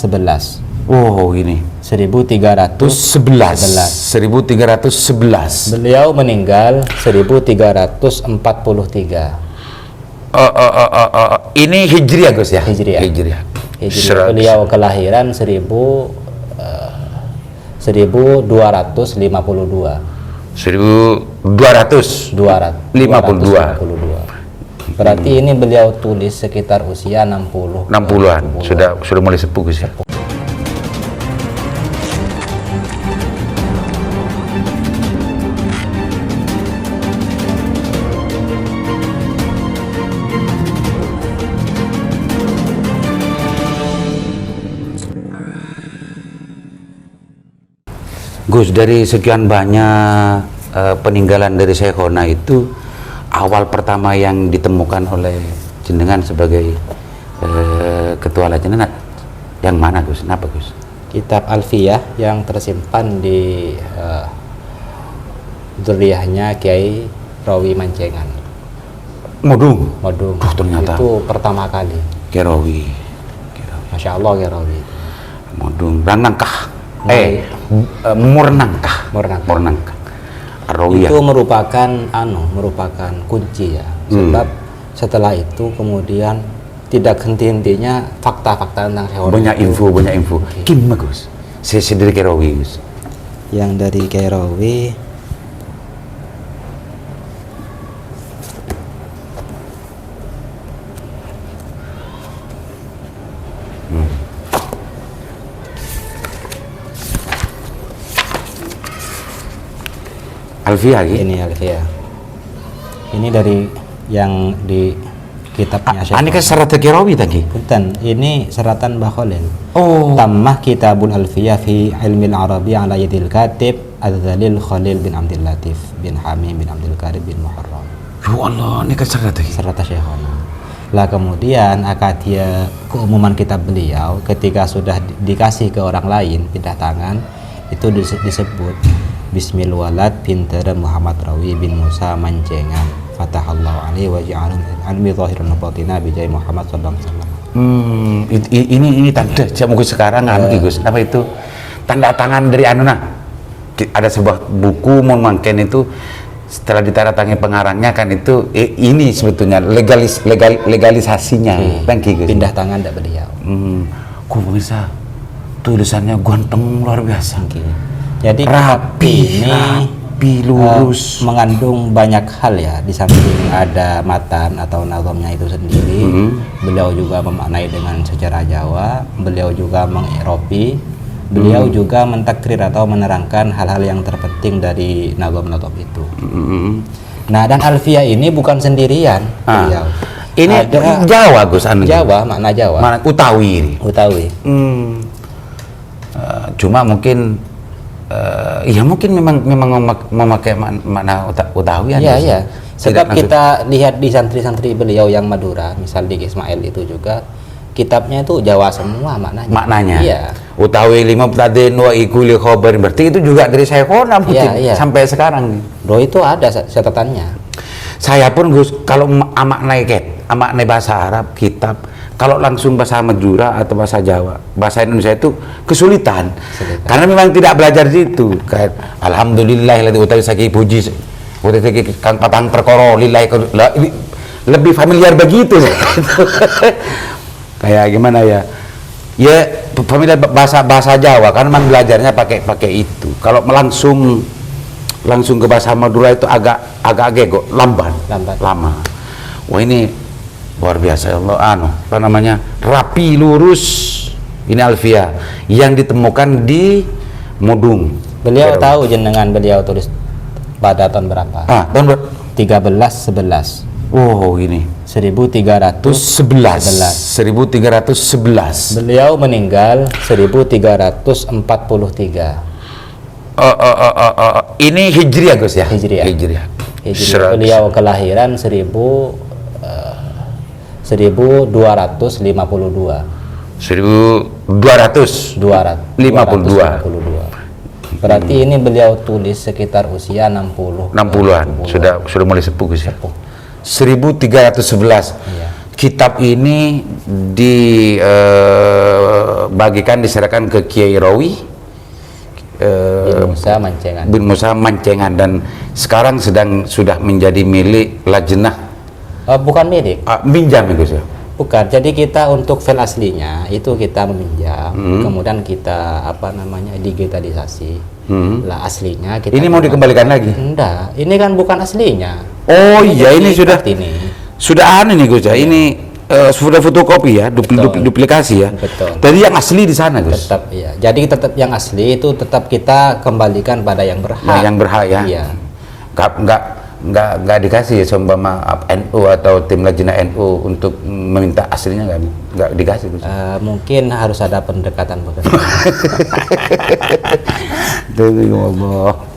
11. Oh, ini 1311. Beliau meninggal 1343. Ini Hijriah, Gus ya? Hijriah. Hijriah. Beliau kelahiran 1252. 1252. Berarti ini beliau tulis sekitar usia 60-an. Sudah mulai sepuh, Gus ya. Gus, dari sekian banyak peninggalan dari Syekhona itu, awal pertama yang ditemukan oleh jenengan sebagai ketua Lajnah yang mana, Gus? Kenapa, Gus? Kitab Alfiyah yang tersimpan di dzurriyyahnya Kiai Rawi Mancengan. Modung. Ternyata itu pertama kali. Kiai Rawi. Masya Allah, Kiai Rawi. Modung. Ranangkah. Murnangkah. Itu merupakan kunci ya. Sebab setelah itu kemudian tidak henti-hentinya fakta-fakta tentang Syekhona. Banyak info. Okay. Gimana, Gus? Saya dari Kiai Rawi, Gus. Yang dari Kiai Rawi Alfiyah gitu? Ini Alfiyah. Ini dari yang di kitabnya Syekh. Ini kan seratan Kiai Rawi tadi? Bukan, ini seratan Mbah Khalil. Oh. Tammah Kitabul Alfiyah fi Ilmil Arabi ala yadil katib Adzalil Khalil bin Abdul Latif bin Hamim bin Abdul Karim bin Muharram. Ya Allah, ini kan seratan Syekhona. Lah kemudian akadia keumuman kitab beliau ketika sudah dikasih ke orang lain pindah tangan itu disebut Bismil Walad pinter Muhammad Rawi bin Musa Mancengan Fatahallahu alaihi wa ja'alun almi zahiran batina bijai Muhammad sallallahu alaihi wasallam. Ini tanda jamu sekarang Gus. Apa itu? Tanda tangan dari Anuna. Ada sebuah buku mungkin itu setelah ditandatangani pengarangnya kan itu ini sebetulnya legalisasinya. Gus. Pindah tangan tidak beliau. Pemirsa, tulisannya ganteng luar biasa. Jadi rapi, lurus, mengandung banyak hal ya. Di samping ada matan atau nazamnya itu sendiri, beliau juga memaknai dengan secara Jawa, beliau juga mengiropi, beliau juga mentakrir atau menerangkan hal-hal yang terpenting dari nazam-nazam itu. Nah, dan Alfiyah ini bukan sendirian beliau. Ini ada Jawa, Gus. Jawa, makna Jawa. Mana Utawi. Cuma mungkin ya mungkin memang memakai makna Utawi. Iya. Sebab kita lihat di santri-santri beliau yang Madura, misal di Ismail itu juga kitabnya itu Jawa semua maknanya. Iya. Utawi lima tadin wa ikuli khobar, berarti itu juga dari Syekhona mungkin sampai sekarang. Bro, itu ada catatannya. Saya pun, Gus, kalau amaknai bahasa Arab kitab, kalau langsung bahasa Madura atau bahasa Jawa, bahasa Indonesia itu kesulitan. Karena memang tidak belajar di situ. Kayak alhamdulillah utawi saki puji utawi kang patang perkara lillahi lebih familiar begitu. Kayak gimana ya? Ya familiar bahasa Jawa kan memang belajarnya pakai itu. Kalau langsung ke bahasa Madura itu agak lambat. Lama. Wah, ini luar biasa ya Allah, apa namanya, rapi lurus. Ini Alfiyah yang ditemukan di Modung. Beliau tahu jenengan beliau tulis pada tahun berapa? Tahun 1311. Oh, ini 1311. Beliau meninggal 1343. Ini Hijriah, Gus ya? Hijriah. Beliau kelahiran 1252. Berarti ini beliau tulis sekitar usia 60-an. Sudah mulai sepuh, Gus ya. 1311. Iya. kitab ini diserahkan ke Kiai Rawi bin Musa Mancengan, dan sekarang sudah menjadi milik Lajnah. Bukan milik. Minjam itu sih. Bukan. Jadi kita untuk file aslinya itu kita meminjam, kemudian kita digitalisasi. Lah aslinya kita. Ini mau dikembalikan lagi? Enggak. Ini kan bukan aslinya. Oh iya, ini sudah aneh nih Gus ya. Ini sudah fotokopi ya, duplikasi ya. Betul. Tadi yang asli di sana Gus. Tetap ya. Jadi tetap yang asli itu tetap kita kembalikan pada yang berhak. Yang berhak ya. Iya. Nggak dikasih ya seumpama NU atau tim Lajnah NU untuk meminta aslinya, nggak dikasih Gus. Mungkin harus ada pendekatan bagaimana.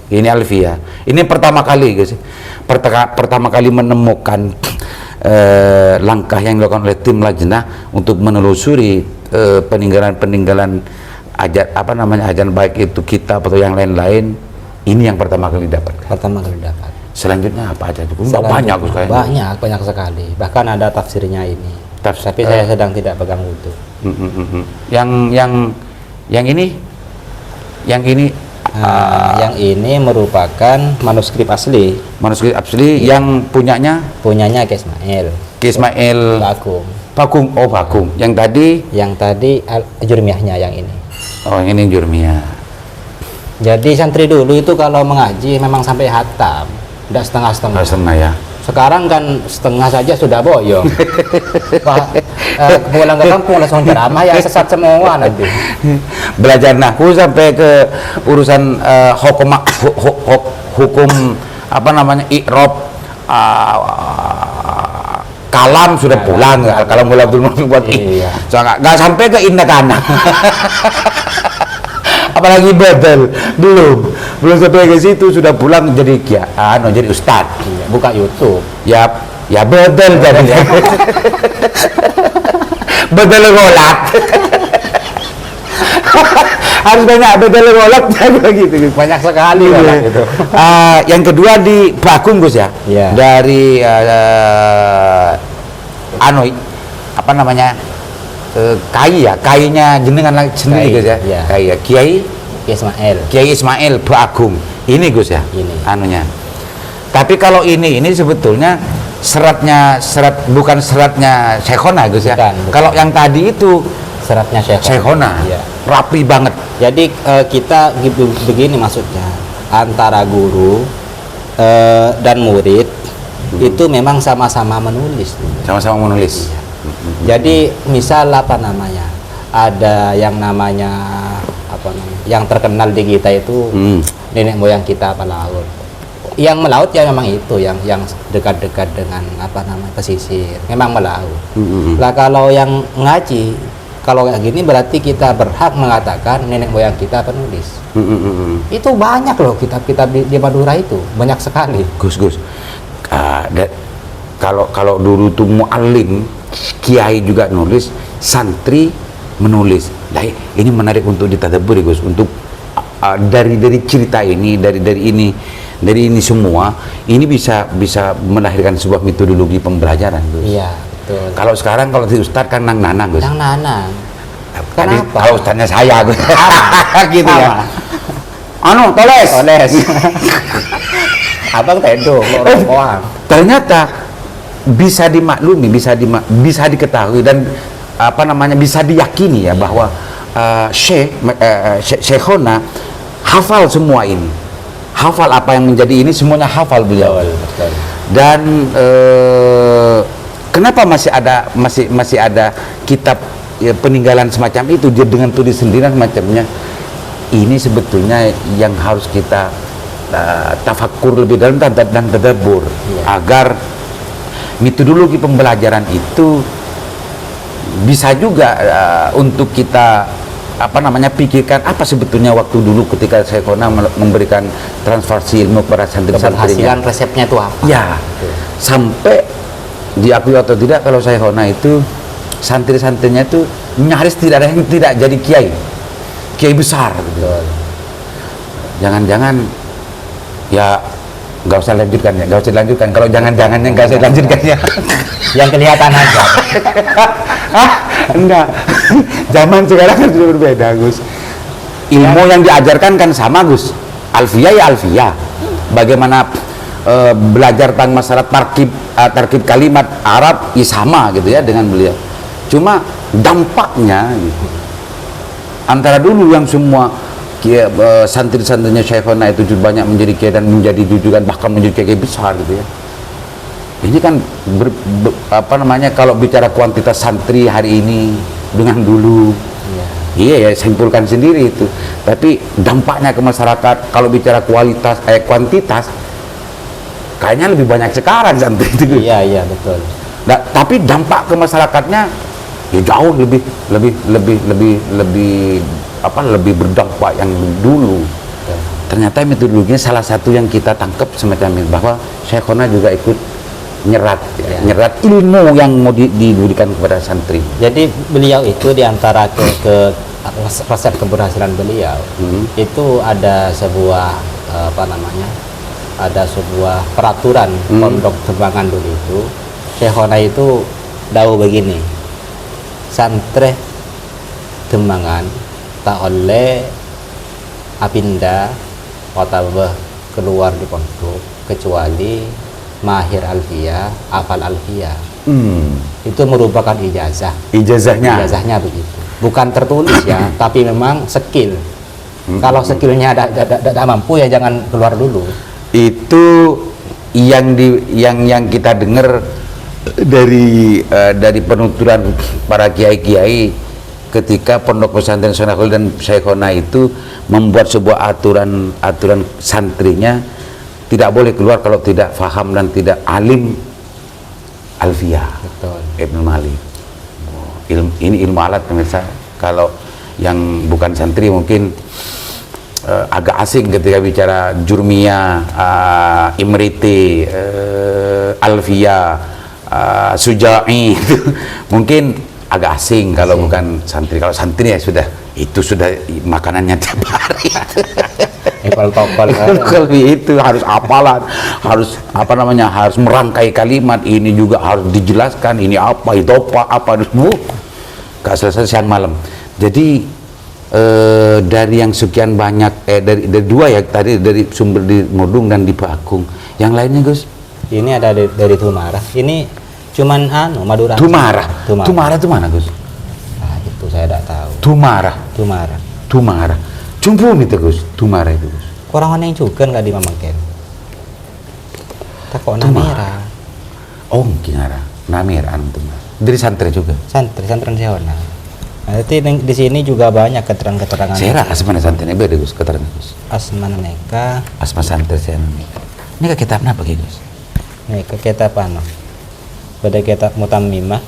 Ini Alfia. Ini pertama kali Gus. Pertama kali menemukan langkah yang dilakukan oleh tim Lajnah untuk menelusuri peninggalan ajaran baik itu kitab atau yang lain-lain. Ini yang pertama kali dapat. Selanjutnya apa aja? Banyak sekali. Bahkan ada tafsirnya ini. Tapi saya sedang tidak pegang utuh. Yang ini yang ini merupakan manuskrip asli. Yang punyanya Ki Ismail. Bakung. Bakung. Yang tadi Jurmiyahnya yang ini. Oh, yang ini Jurmiyah. Jadi santri dulu itu kalau mengaji memang sampai hatam, tidak setengah-setengah ya. Sekarang kan setengah saja sudah boyong. Pulang ke kampung langsung ceramah, ya sesat semua nanti. Belajar nahwu sampai ke urusan hukum i'rab, kalam sudah pulang. Kalau mulai buat nggak sampai ke inna kana. Apalagi badal belum sampai ke situ sudah pulang jadi jadi ustad. Buka YouTube ya badal jadi badal ngolat. Harus banyak badal ngolat gitu. Banyak sekali ngolat itu. Yang kedua di Bakung Gus ya. Dari kainya jenengan sendiri Gus ya. Kiai Ismail Bakung. Ini Gus ya. Ini. Tapi kalau ini sebetulnya bukan seratnya Syekhona Gus ya. Bukan. Kalau yang tadi itu seratnya Syekhona. Rapi banget. Jadi kita begini maksudnya, antara guru dan murid itu memang sama-sama menulis. Jadi misal ada yang namanya yang terkenal di kita itu nenek moyang kita pelaut. Yang melaut ya memang itu yang dekat-dekat dengan pesisir, memang melaut. Lah kalau yang ngaji, kalau kayak gini berarti kita berhak mengatakan nenek moyang kita penulis. Itu banyak loh kitab-kitab di Madura itu, banyak sekali. Gus. Kalau dulu tuh muallim, kiai juga nulis, santri menulis. Nah, ini menarik untuk ditadabburi Gus, untuk dari cerita ini, dari ini semua, ini bisa melahirkan sebuah metodologi pembelajaran Gus. Iya, betul. Kalau sekarang kalau di ustad kan nang-nanang Gus. Nang-nanang. Kenapa? Kalau ustadnya saya Gus. Gitu ya. Toles. Abang tedo, ternyata bisa dimaklumi, bisa diketahui dan bisa diyakini ya bahwa Syekhona hafal semua ini, hafal apa yang menjadi ini, semuanya hafal beliau. Betul. Dan kenapa masih ada kitab peninggalan semacam itu dia dengan tulis sendirian semacamnya? Ini sebetulnya yang harus kita tafakkur lebih dalam dan tadabbur agar metodologi pembelajaran itu bisa juga untuk kita pikirkan apa sebetulnya waktu dulu ketika Syekhona memberikan transfersi ilmu kepada santri-santrinya. Resepnya itu apa? Ya, sampai diakui atau tidak kalau Syekhona itu santri-santrinya itu nyaris tidak ada yang tidak jadi kiai besar gitu. Jangan-jangan ya nggak usah lanjutkan ya, nggak usah dilanjutkan. Kalau jangan-jangannya nggak usah dilanjutkan ya. Yang kelihatan aja. Enggak. Zaman sekarang kan sudah berbeda, Gus. Ilmu yang diajarkan kan sama, Gus. Alfiyah ya alfiyah. Bagaimana belajar tentang masalah tarkib kalimat Arab ya sama gitu ya dengan beliau. Cuma dampaknya gitu. Antara dulu yang semua santri-santrinya Syekhona itu banyak menjadi kiai dan menjadi jujukan bahkan menjadi kiai besar gitu ya. Ini kan kalau bicara kuantitas santri hari ini dengan dulu, iya ya simpulkan sendiri itu. Tapi dampaknya ke masyarakat kalau bicara kuantitas, kayaknya lebih banyak sekarang santri itu. Iya betul. Nah, tapi dampak ke masyarakatnya ya jauh lebih berdampak yang dulu. Ternyata metodologinya salah satu yang kita tangkap semacam ini, bahwa Syekhona juga ikut nyerap ilmu yang mau diberikan kepada santri. Jadi beliau itu diantara ke resep keberhasilan beliau itu ada sebuah ada sebuah peraturan pondok Tembangan dulu itu. Syekhona itu tahu begini, santri Tembangan tak oleh apinda atau keluar di pondok kecuali mahir alfiyah, hafal alfiyah. Itu merupakan ijazahnya begitu, bukan tertulis ya, tapi memang skill. Kalau skillnya tidak mampu ya jangan keluar dulu. Itu yang kita dengar dari penuturan para kiai-kiai ketika pondok pesantren Sonahul dan Syekhona itu membuat sebuah aturan santrinya tidak boleh keluar kalau tidak faham dan tidak alim alfiyah. Betul. Ibnu Malik. Ini ilmu alat pemirsa. Kalau yang bukan santri mungkin agak asing ketika bicara Jurmiyah, Imriti, Alfiyah, Suja'i itu mungkin agak asing kalau bukan santri. Kalau santri ya sudah makanannya tiap hari. Kalau itu harus hafalan, harus harus merangkai kalimat, ini juga harus dijelaskan, ini apa, itu apa gak selesai siang malam. Jadi dari yang sekian banyak dari dua ya tadi, dari sumber di Ngodung dan di Pakung, yang lainnya Gus? Ini ada dari Tumara. Ini cuman Madura. Tumara itu mana Gus? Nah, itu saya tidak tahu. Tumara. Cumpul itu Gus, Tumara itu Gus. Orang yang juga nggak di Mamangken. Tak kok Namira. Oh, Kinara. Namira Tumara. Dari santri juga. Santri Syekhona. Nah, di sini juga banyak keterangan-keterangan. Saya asmana santri beda Gus, keterangan Gus. Asmana neka. Asma santri Syekhona. Ini ke kitab apa Gus? Ini ke kitab apa? Pada kitab Mutammimah.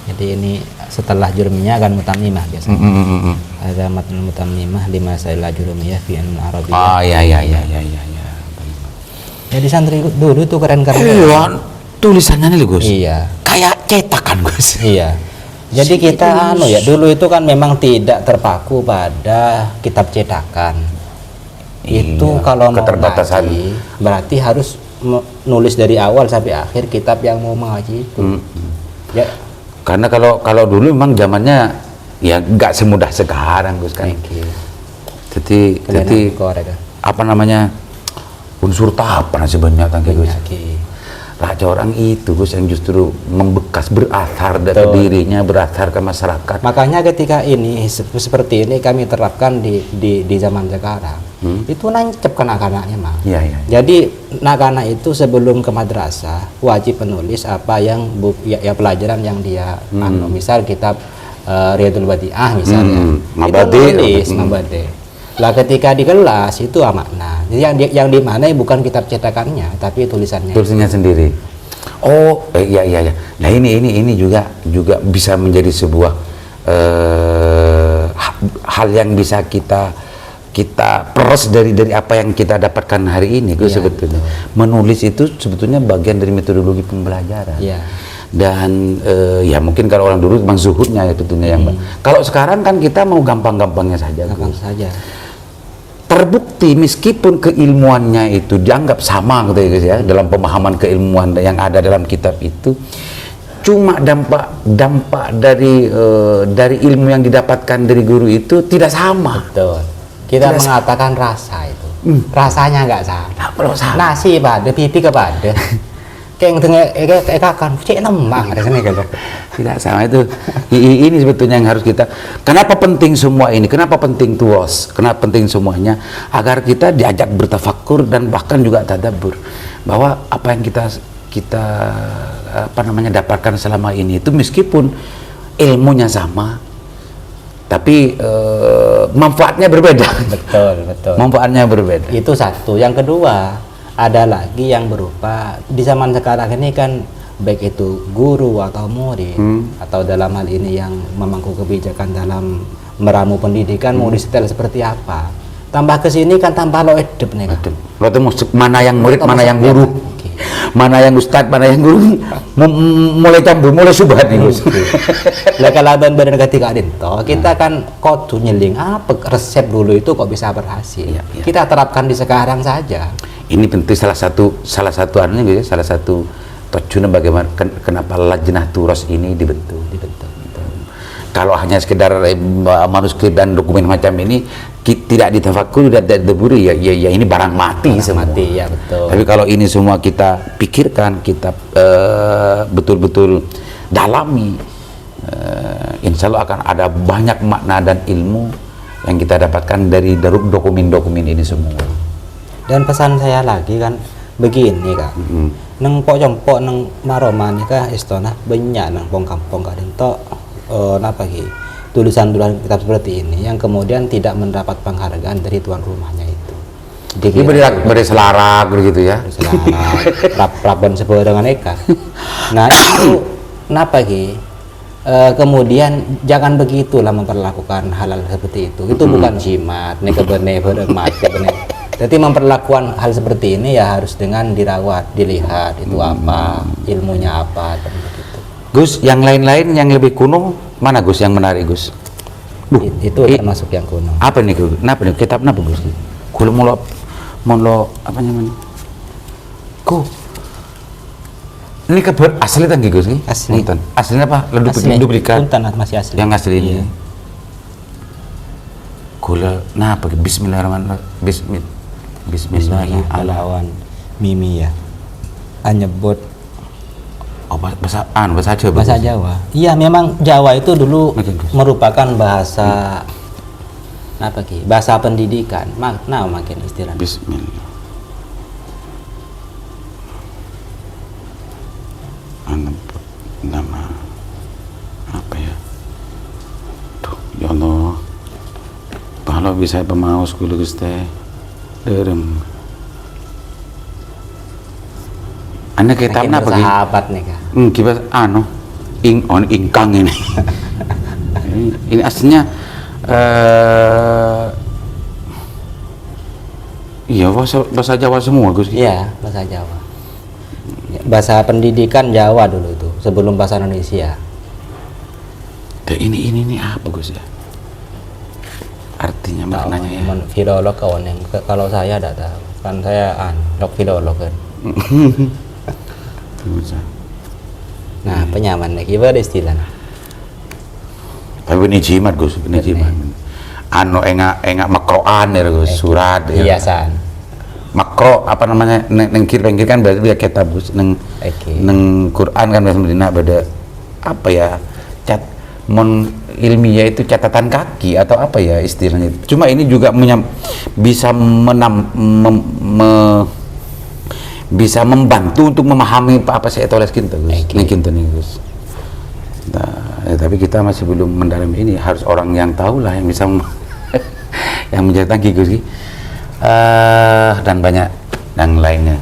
Jadi ini setelah Jurmiyah kan Mutammimah biasanya. Ada matn Mutammimah di masalah Jurmiyah fi al-Arabiyyah. Iya. Jadi santri dulu tuh keren-keren. Iya, tulisannya nih Gus. Iya. Kayak cetakan Gus. Iya. Jadi kita dulu itu kan memang tidak terpaku pada kitab cetakan. Itu kalau mau ngaji berarti harus nulis dari awal sampai akhir kitab yang mau mengaji itu. Ya. Karena kalau dulu memang zamannya ya nggak semudah sekarang Gus kan. Jadi unsur tahapan sebanyak Gus. Raja orang itu Gus yang justru membekas, berasar dari dirinya, berasar ke masyarakat. Makanya ketika ini seperti ini kami terapkan di zaman sekarang. Itu nancep ke anak-anaknya Mang. Jadi anak-anak itu sebelum ke madrasah wajib menulis apa yang pelajaran yang dia misal kitab Riyadul Badi'ah misalnya. Mabadi. Lah ketika di kelas itu makna. Jadi yang dimaknai bukan kitab cetakannya, tapi tulisannya sendiri. Oh, iya. Nah ini juga bisa menjadi sebuah hal yang bisa kita peres dari apa yang kita dapatkan hari ini Gus, sebetulnya. Menulis itu sebetulnya bagian dari metodologi pembelajaran. Dan ya mungkin kalau orang dulu memang zuhudnya ya sebetulnya yang kalau sekarang kan kita mau gampang-gampangnya saja. terbukti meskipun keilmuannya itu dianggap sama gitu ya guys ya, dalam pemahaman keilmuan yang ada dalam kitab itu, cuma dampak dari ilmu yang didapatkan dari guru itu tidak sama. Betul. Kita Tidak mengatakan rasa itu. Rasanya nggak sama. Kalau sama. Nasi pada, pipi kepada. Kayak dengar kan, cek nembang ada sini gitu. Tidak sama itu. Ini sebetulnya yang harus kita. Kenapa penting semua ini? Kenapa penting tuos? Kenapa penting semuanya? Agar kita diajak bertafakur dan bahkan juga tadabbur bahwa apa yang kita dapatkan selama ini itu meskipun ilmunya sama, tapi manfaatnya berbeda. Betul. Manfaatnya berbeda. Itu satu. Yang kedua, ada lagi yang berupa di zaman sekarang ini kan, baik itu guru atau murid atau dalam hal ini yang memangku kebijakan dalam meramu pendidikan mau disetel seperti apa, tambah ke sini kan tambah lo edep nih kan. Lo tuh mana yang murid, mana yang guru, mana yang ustadz, mana yang guru, mulai campur, mulai subhat nih Gus. Lah kalau benar ketika adento kita kan kudu nyeling apa resep dulu itu kok bisa berhasil. Iya. Kita terapkan di sekarang saja. Ini penting salah satu anunya gitu ya, salah satu tujuan bagaimana kenapa lajnah turos ini dibentuk. Kalau hanya sekedar manuskrip dan dokumen macam ini tidak ditafakur, tidak dideburi, ya ini barang mati semua. Mati, ya betul. Tapi kalau ini semua kita pikirkan, kita betul-betul dalami, insya Allah akan ada banyak makna dan ilmu yang kita dapatkan dari dokumen-dokumen ini semua. Dan pesan saya lagi kan begini kak, neng pok neng maroman kah istana banyak neng kampung kak dento napa ki tulisan-tulisan kitab seperti ini yang kemudian tidak mendapat penghargaan dari tuan rumahnya itu. Ini beri selarak begitu ya. Rabon sebuah dengan eka. Nah itu napa ki kemudian jangan begitulah memperlakukan hal-hal seperti itu. Itu bukan jimat, neka bener mati bener. Jadi memperlakukan hal seperti ini ya harus dengan dirawat, dilihat itu apa, ilmunya apa, dan begitu. Gus, yang lain-lain yang lebih kuno mana Gus yang menarik Gus? Itu termasuk yang kuno. Apa nih Gus? Kenapa nih? Kitab apa Gus? Kalau mau apa namanya? Ini kabar asli tanggi Gus nih? Asli. Aslinya apa? Duplikat. Punten masih asli. Yang asli ini. Iya. Kula napa Bismillahirrahmanirrahim. Bismillahirrahmanirrahim. Mimi ya. Anyebut bahasa Jawa. Bahasa Jawa. Iya, memang Jawa itu dulu merupakan bahasa apa ki? Bahasa pendidikan. Makna makin istilahnya. Bismillah. Nama apa ya? Tuh, ya Allah. Kalau bisa pemaus kulo Gus teh. Derem. Anda kitab apa ki? Sahabat nih kak. Kipas ingkang ini. Ini aslinya iya bahasa Jawa semua Gus. Iya, bahasa Jawa. Bahasa pendidikan Jawa dulu itu sebelum bahasa Indonesia. Ini apa Gus ya? Artinya maknanya ya. Filolog kawan yang kalau saya tidak tahu. Kan saya filolog kan. Nah, penyaman nih, gimana istilahnya? Tapi ini jimat Gus, ini jimat. Enggak makroan ya Gus, surat ya. Hiasan. Makro apa namanya? Nengkir kan berarti dia kitab Gus, neng Quran kan sebenarnya beda apa ya? Ilmiah itu catatan kaki atau apa ya istilahnya. Cuma ini juga bisa membantu untuk memahami apa saya tulis kita Gus. Gus. Nah, tapi kita masih belum mendalami ini, harus orang yang tahu lah yang bisa yang mencetak Gus dan banyak yang lainnya.